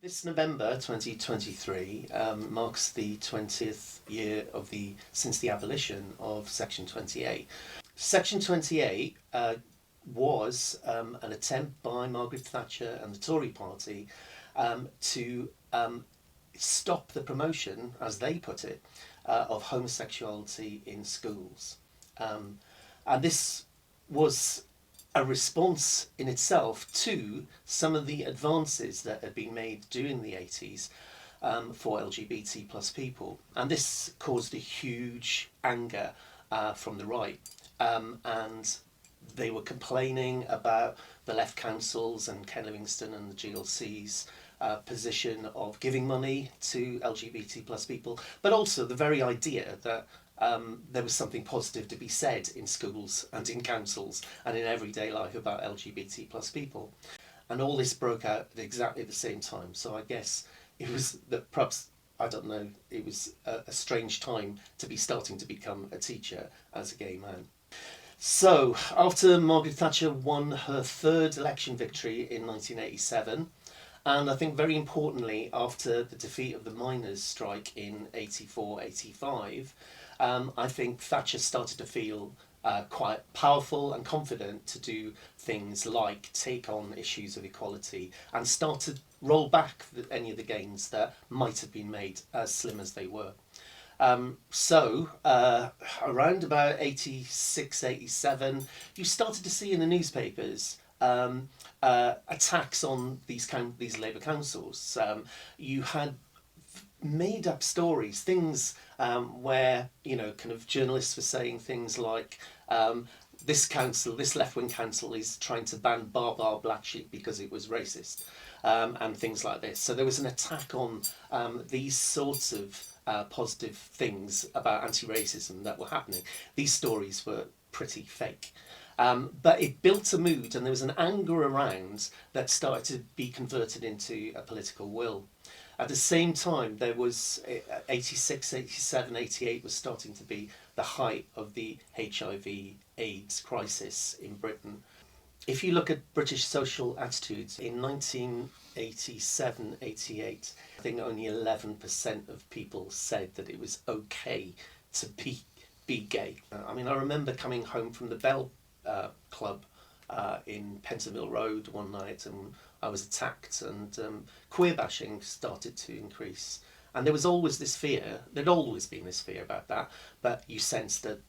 This November 2023 marks the 20th year since the abolition of Section 28. Section 28 was an attempt by Margaret Thatcher and the Tory party to stop the promotion, as they put it, of homosexuality in schools. And this was a response in itself to some of the advances that had been made during the 80s for LGBT plus people. And this caused a huge anger from the right. And they were complaining about the left councils and Ken Livingstone and the GLC's position of giving money to LGBT plus people, but also the very idea that there was something positive to be said in schools and in councils and in everyday life about LGBT plus people. And all this broke out at exactly the same time. So I guess it was that perhaps, I don't know, it was a strange time to be starting to become a teacher as a gay man. So after Margaret Thatcher won her third election victory in 1987, and I think very importantly after the defeat of the miners' strike in 84-85, I think Thatcher started to feel quite powerful and confident to do things like take on issues of equality and start to roll back any of the gains that might have been made, as slim as they were. So around about 86-87, you started to see in the newspapers attacks on these Labour councils. You had made up stories, things where, kind of journalists were saying things like, this council, this left-wing council is trying to ban Bar Black Sheep because it was racist, and things like this. So there was an attack on these sorts of positive things about anti-racism that were happening. These stories were pretty fake. But it built a mood, and there was an anger around that started to be converted into a political will. At the same time, there was 86, 87, 88 was starting to be the height of the HIV/AIDS crisis in Britain. If you look at British social attitudes, in 1987-88, I think only 11% of people said that it was okay to be gay. I mean, I remember coming home from the Bell Club in Pentonville Road one night, and I was attacked, and queer bashing started to increase. And there was always this fear, there'd always been this fear about that, but you sensed that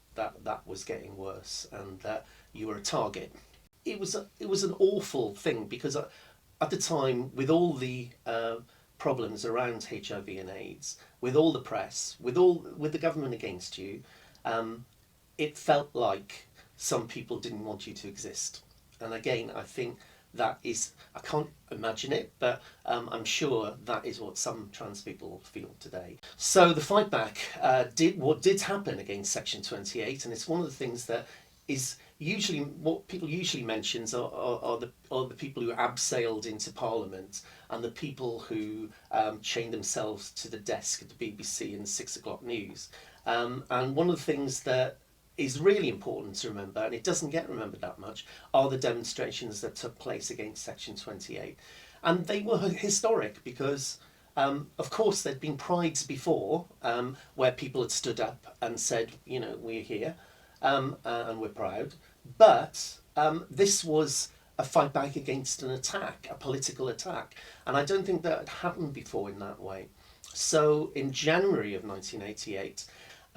was getting worse and that you were a target. It was an awful thing because at the time, with all the problems around HIV and AIDS, with all the press, with the government against you, it felt like some people didn't want you to exist. And again, I think that is, I can't imagine it, but I'm sure that is what some trans people feel today. So the fight back did happen against Section 28, and it's one of the things that is usually, what people usually mentions are the people who abseiled into Parliament and the people who chained themselves to the desk at the BBC and 6 o'clock news. And one of the things that is really important to remember, and it doesn't get remembered that much, are the demonstrations that took place against Section 28. And they were historic because, of course, there'd been prides before where people had stood up and said, we're here and we're proud. But this was a fight back against an attack, a political attack. And I don't think that had happened before in that way. So in January of 1988,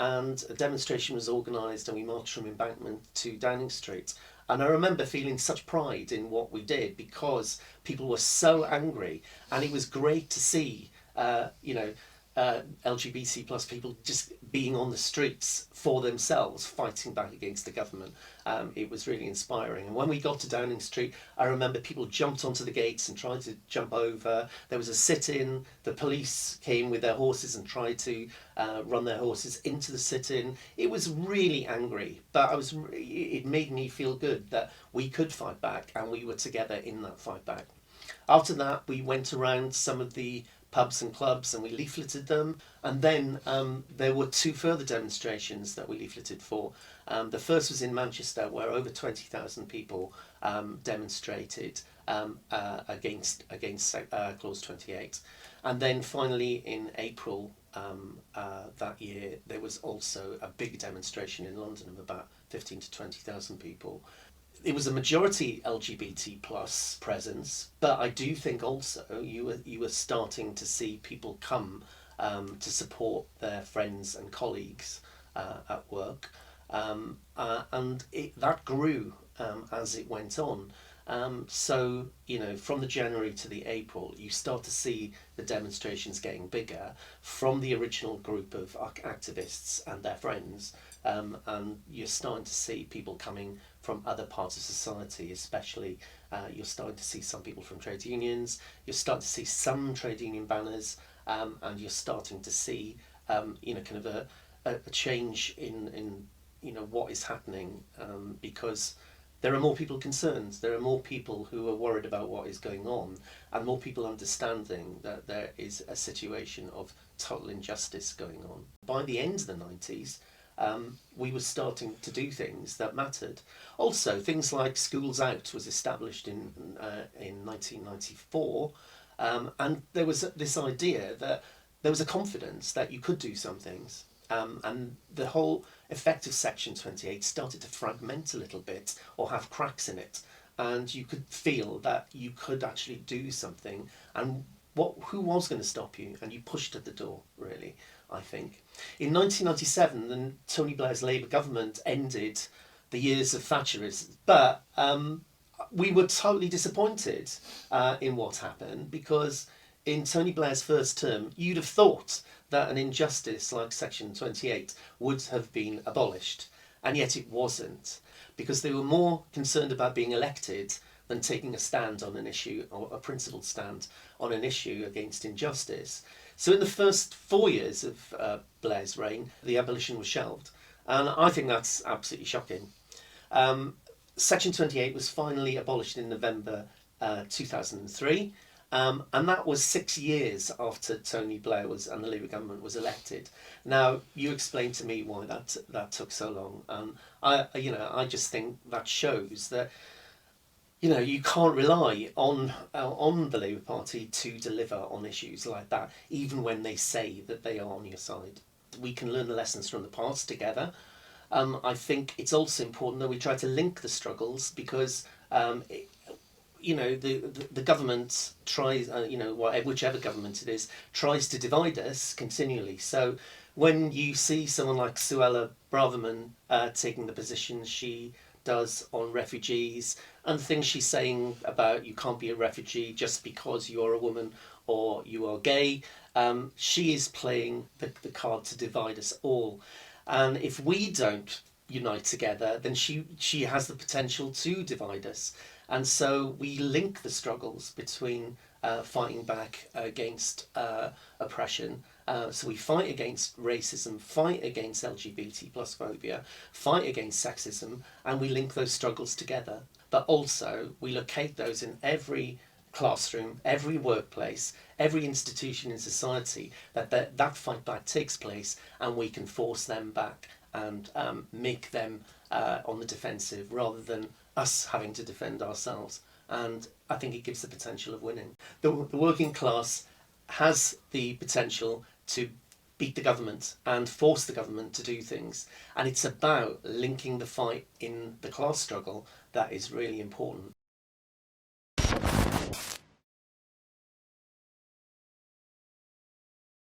and a demonstration was organised, and we marched from Embankment to Downing Street. And I remember feeling such pride in what we did because people were so angry, and it was great to see, LGBT plus people just being on the streets for themselves, fighting back against the government. It was really inspiring. And when we got to Downing Street, I remember people jumped onto the gates and tried to jump over. There was a sit-in. The police came with their horses and tried to run their horses into the sit-in. It was really angry, but it made me feel good that we could fight back, and we were together in that fight back. After that, we went around some of the pubs and clubs, and we leafleted them. And then there were two further demonstrations that we leafleted for. The first was in Manchester, where over 20,000 people demonstrated against Clause 28. And then finally in April that year, there was also a big demonstration in London of about 15 to 20,000 people. It was a majority LGBT plus presence, but I do think also you were starting to see people come to support their friends and colleagues at work, and that grew as it went on. So, from the January to the April, you start to see the demonstrations getting bigger from the original group of activists and their friends, and you're starting to see people coming from other parts of society, especially you're starting to see some people from trade unions, you're starting to see some trade union banners, and you're starting to see, kind of a change in what is happening, because there are more people concerned, there are more people who are worried about what is going on, and more people understanding that there is a situation of total injustice going on. By the end of the 90s, we were starting to do things that mattered. Also, things like Schools Out was established in 1994, and there was this idea that there was a confidence that you could do some things. And the whole effect of Section 28 started to fragment a little bit or have cracks in it, and you could feel that you could actually do something, and who was going to stop you? And you pushed at the door, really, I think. In 1997, then Tony Blair's Labour government ended the years of Thatcherism, but we were totally disappointed in what happened, because in Tony Blair's first term, you'd have thought that an injustice like Section 28 would have been abolished, and yet it wasn't, because they were more concerned about being elected than taking a stand on an issue, or a principled stand on an issue against injustice. So in the first 4 years of Blair's reign, the abolition was shelved, and I think that's absolutely shocking. Section 28 was finally abolished in November 2003, and that was 6 years after Tony Blair and the Labour government was elected. Now, you explained to me why that took so long, and I just think that shows that you can't rely on the Labour Party to deliver on issues like that, even when they say that they are on your side. We can learn the lessons from the past together. I think it's also important that we try to link the struggles, because the government tries, whichever government it is, tries to divide us continually. So when you see someone like Suella Braverman taking the position she does on refugees, and the things she's saying about you can't be a refugee just because you're a woman or you are gay, she is playing the card to divide us all. And if we don't unite together, then she has the potential to divide us. And so we link the struggles between fighting back against oppression. So we fight against racism, fight against LGBT plus phobia, fight against sexism, and we link those struggles together. But also we locate those in every classroom, every workplace, every institution in society, that fight back takes place, and we can force them back and make them on the defensive, rather than us having to defend ourselves. And I think it gives the potential of winning. The working class has the potential to beat the government and force the government to do things. And it's about linking the fight in the class struggle that is really important.